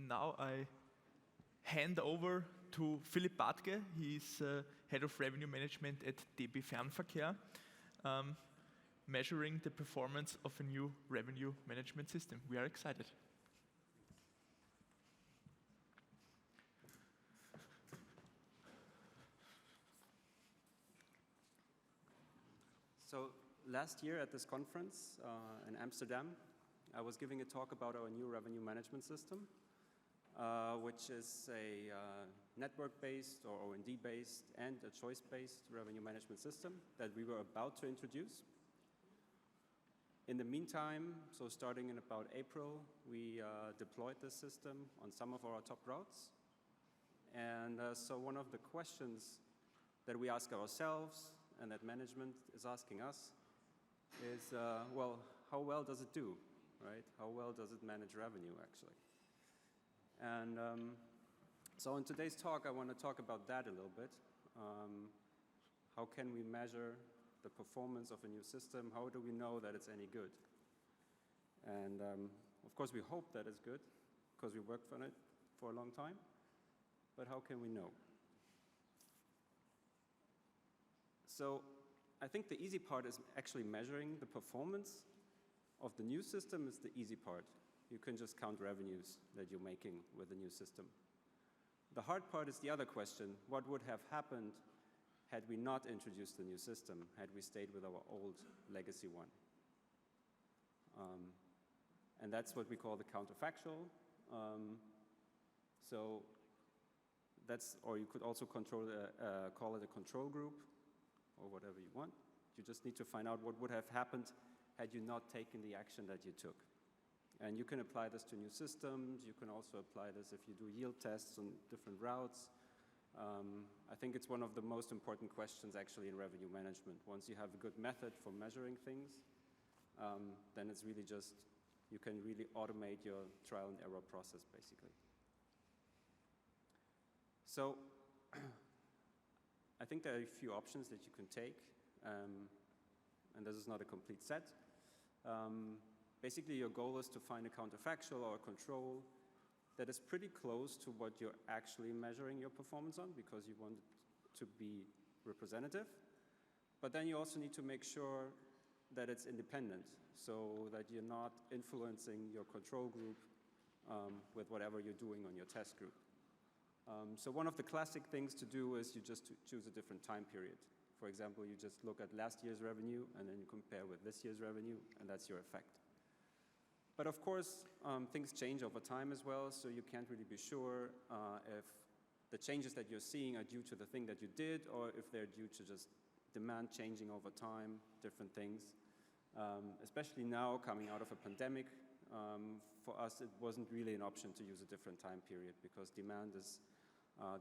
now I hand over to Philipp Bartke. He's Head of Revenue Management at DB Fernverkehr, measuring the performance of a new revenue management system. We are excited. So last year at this conference in Amsterdam, I was giving a talk about our new revenue management system, which is a network-based or O&D-based and a choice-based revenue management system that we were about to introduce. In the meantime, so starting in about April, we deployed this system on some of our top routes. And so one of the questions that we ask ourselves and that management is asking us is, well, how well does it do, right? How well does it manage revenue, actually? And so in today's talk, I want to talk about that a little bit. How can we measure the performance of a new system? How do we know that it's any good? And of course, we hope that it's good because we worked on it for a long time. But how can we know? So I think the easy part is actually measuring the performance of the new system is the easy part. You can just count revenues that you're making with the new system. The hard part is the other question. What would have happened had we not introduced the new system, had we stayed with our old legacy one? And that's what we call the counterfactual. So that's, or you could also call it a control group, or whatever you want. You just need to find out what would have happened had you not taken the action that you took. And you can apply this to new systems. You can also apply this if you do yield tests on different routes. I think it's one of the most important questions actually in revenue management. Once you have a good method for measuring things, then it's really just, you can really automate your trial and error process basically. So I think there are a few options that you can take, and this is not a complete set. Basically, your goal is to find a counterfactual or a control that is pretty close to what you're actually measuring your performance on because you want it to be representative. But then you also need to make sure that it's independent so that you're not influencing your control group with whatever you're doing on your test group. So one of the classic things to do is you just choose a different time period. For example, you just look at last year's revenue and then you compare with this year's revenue, and that's your effect. But of course, things change over time as well, so you can't really be sure if the changes that you're seeing are due to the thing that you did or if they're due to just demand changing over time, different things. Especially now, coming out of a pandemic, for us, it wasn't really an option to use a different time period because demand is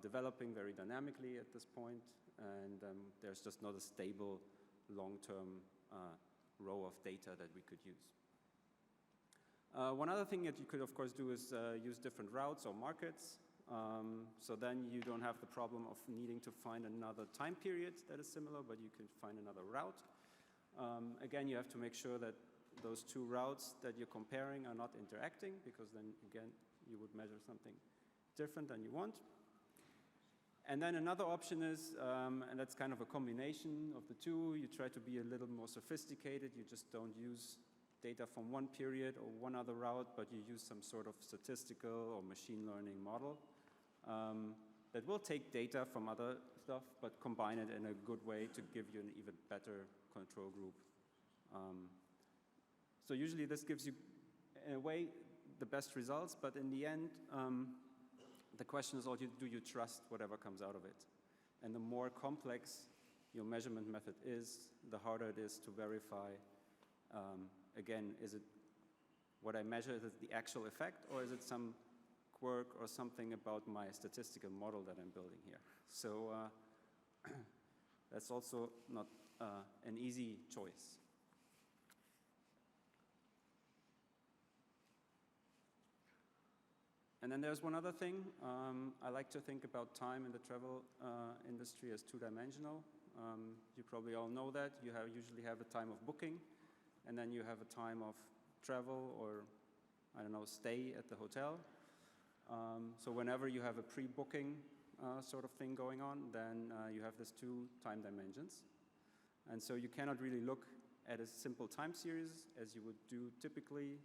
developing very dynamically at this point, and there's just not a stable long-term row of data that we could use. One other thing that you could, of course, do is use different routes or markets. So then you don't have the problem of needing to find another time period that is similar, but you can find another route. Again, you have to make sure that those two routes that you're comparing are not interacting, because then, again, you would measure something different than you want. And then another option is, and that's kind of a combination of the two, you try to be a little more sophisticated. You just don't use data from one period or one other route, but you use some sort of statistical or machine learning model that will take data from other stuff, but combine it in a good way to give you an even better control group. So usually this gives you, in a way, the best results, but in the end, the question is, do you trust whatever comes out of it? And the more complex your measurement method is, the harder it is to verify. Again, is it what I measure, is it the actual effect, or is it some quirk or something about my statistical model that I'm building here? So that's also not an easy choice. And then there's one other thing. I like to think about time in the travel industry as two-dimensional. You probably all know that. You usually have a time of booking, and then you have a time of travel or, I don't know, stay at the hotel. So whenever you have a pre-booking sort of thing going on, then you have these two time dimensions. And so you cannot really look at a simple time series as you would do typically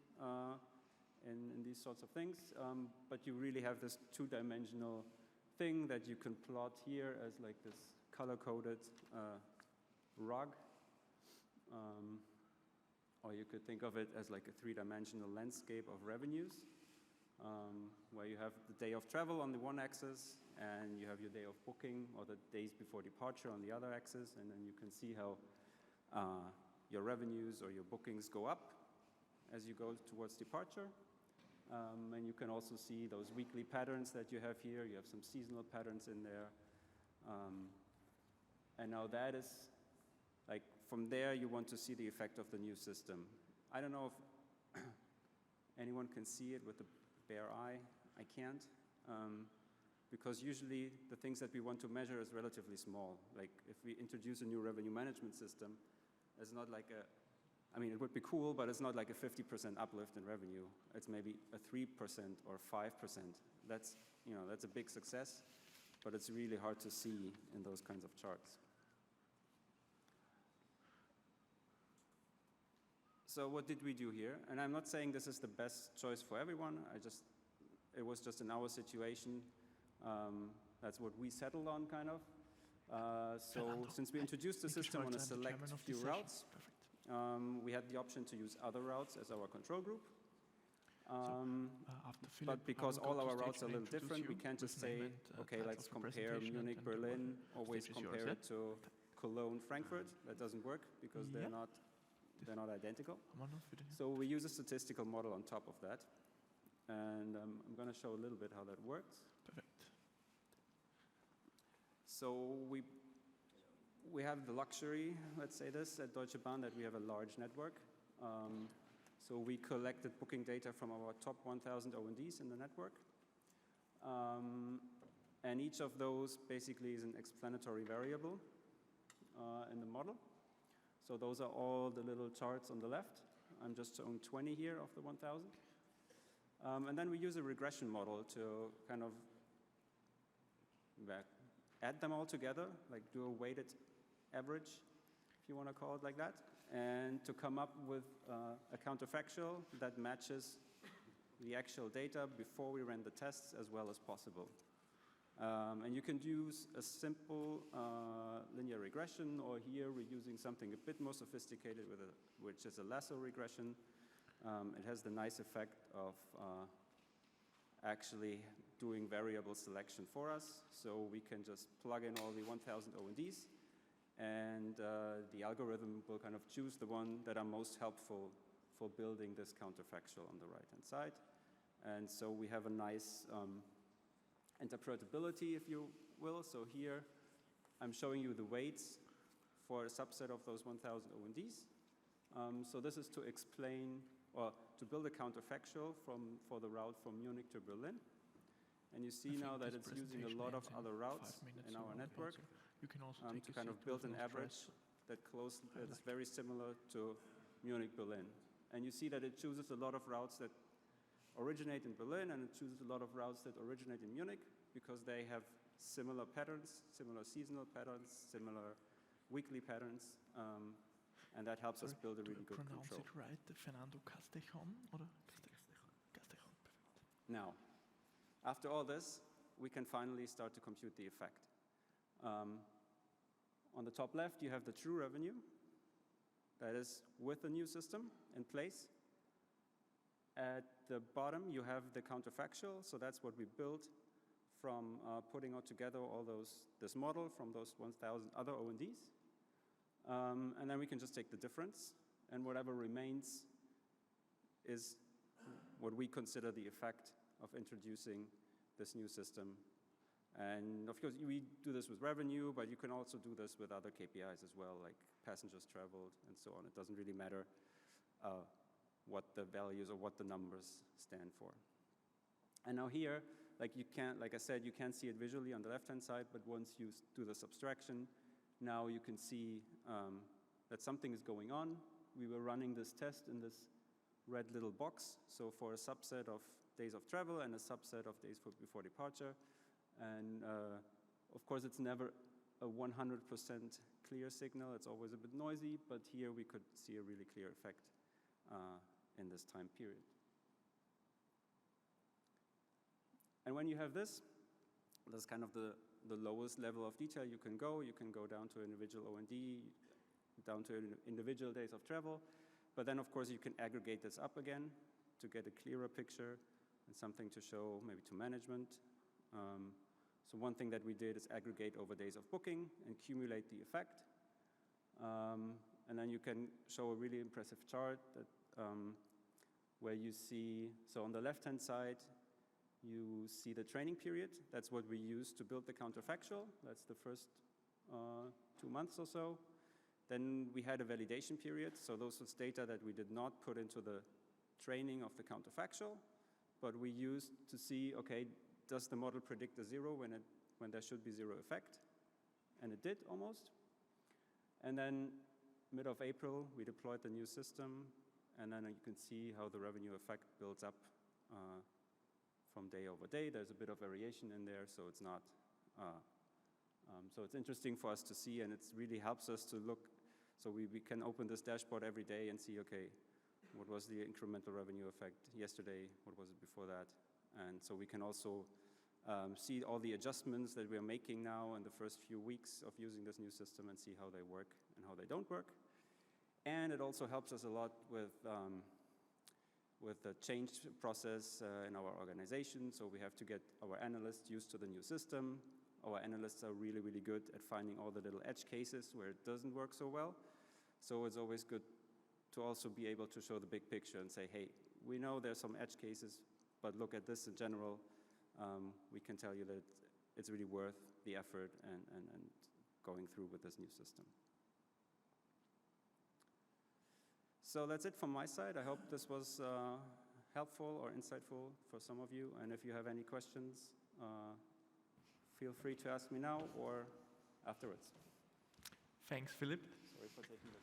in these sorts of things, but you really have this two-dimensional thing that you can plot here as like this color-coded rug, or you could think of it as like a three-dimensional landscape of revenues, where you have the day of travel on the one axis, and you have your day of booking or the days before departure on the other axis, and then you can see how your revenues or your bookings go up as you go towards departure. And you can also see those weekly patterns that you have here. You have some seasonal patterns in there. And now that is, like, from there you want to see the effect of the new system. I don't know if anyone can see it with the bare eye. I can't. Because usually the things that we want to measure is relatively small. Like if we introduce a new revenue management system, it's not like a, I mean, it would be cool, but it's not like a 50% uplift in revenue. It's maybe a 3% or 5%. That's, you know, that's a big success, but it's really hard to see in those kinds of charts. So what did we do here? And I'm not saying this is the best choice for everyone. It was just in our situation. That's what we settled on, kind of. So since we introduced the system on a select few routes, we had the option to use other routes as our control group. But because all our routes are a little different, we can't just say, okay, let's compare Munich, Berlin, always compare it to Cologne, Frankfurt. That doesn't work because they're not identical. So we use a statistical model on top of that. And I'm going to show a little bit how that works. Perfect. So we have the luxury, let's say this, at Deutsche Bahn that we have a large network. So we collected booking data from our top 1,000 O&Ds in the network. And each of those basically is an explanatory variable in the model. So those are all the little charts on the left. I'm just showing 20 here of the 1,000. And then we use a regression model to kind of add them all together, like do a weighted average, if you want to call it like that, and to come up with a counterfactual that matches the actual data before we ran the tests as well as possible. And you can use a simple linear regression, or here we're using something a bit more sophisticated, which is a lasso regression. It has the nice effect of actually doing variable selection for us. So we can just plug in all the 1,000 O&Ds, and the algorithm will kind of choose the one that are most helpful for building this counterfactual on the right-hand side. And so we have a nice interpretability, if you will. So here I'm showing you the weights for a subset of those 1,000 O&Ds. So this is to explain, or to build a counterfactual for the route from Munich to Berlin. And you see now that it's using a lot of other routes in our network to kind of build an average that's very similar to Munich, Berlin. And you see that it chooses a lot of routes that originate in Berlin, and it chooses a lot of routes that originate in Munich because they have similar patterns, similar seasonal patterns, similar weekly patterns. And that helps us build a really good control. Pronounce it right, Fernando Castellón, or Castellón. Now, after all this, we can finally start to compute the effect. On the top left, you have the true revenue. That is with the new system in place. At the bottom, you have the counterfactual. So that's what we built from putting all together this model from those 1,000 other O&Ds. And then we can just take the difference, and whatever remains is what we consider the effect of introducing this new system. And of course, we do this with revenue, but you can also do this with other KPIs as well, like passengers traveled and so on. It doesn't really matter what the values or what the numbers stand for. And now here, like I said, you can't see it visually on the left-hand side, but once you do the subtraction, now you can see that something is going on. We were running this test in this red little box. So for a subset of days of travel and a subset of days before departure. And of course, it's never a 100% clear signal. It's always a bit noisy, but here we could see a really clear effect in this time period. And when you have this, that's kind of the lowest level of detail you can go. You can go down to individual O&D, down to individual days of travel. But then, of course, you can aggregate this up again to get a clearer picture and something to show maybe to management. So one thing that we did is aggregate over days of booking and accumulate the effect. And then you can show a really impressive chart that, where you see, so on the left-hand side, you see the training period. That's what we use to build the counterfactual. That's the first 2 months or so. Then we had a validation period. So those was data that we did not put into the training of the counterfactual, but we used to see, okay, does the model predict a zero when there should be zero effect? And it did almost. And then mid of April, we deployed the new system, and then you can see how the revenue effect builds up from day over day. There's a bit of variation in there, so it's not, so it's interesting for us to see, and it really helps us to look, so we can open this dashboard every day and see, okay, what was the incremental revenue effect yesterday, what was it before that? And so we can also see all the adjustments that we're making now in the first few weeks of using this new system and see how they work and how they don't work. And it also helps us a lot with the change process in our organization. So we have to get our analysts used to the new system. Our analysts are really, really good at finding all the little edge cases where it doesn't work so well. So it's always good to also be able to show the big picture and say, hey, we know there's some edge cases, but look at this in general. We can tell you that it's really worth the effort and going through with this new system. So that's it from my side. I hope this was helpful or insightful for some of you. And if you have any questions, feel free to ask me now or afterwards. Thanks, Philipp. Sorry for taking the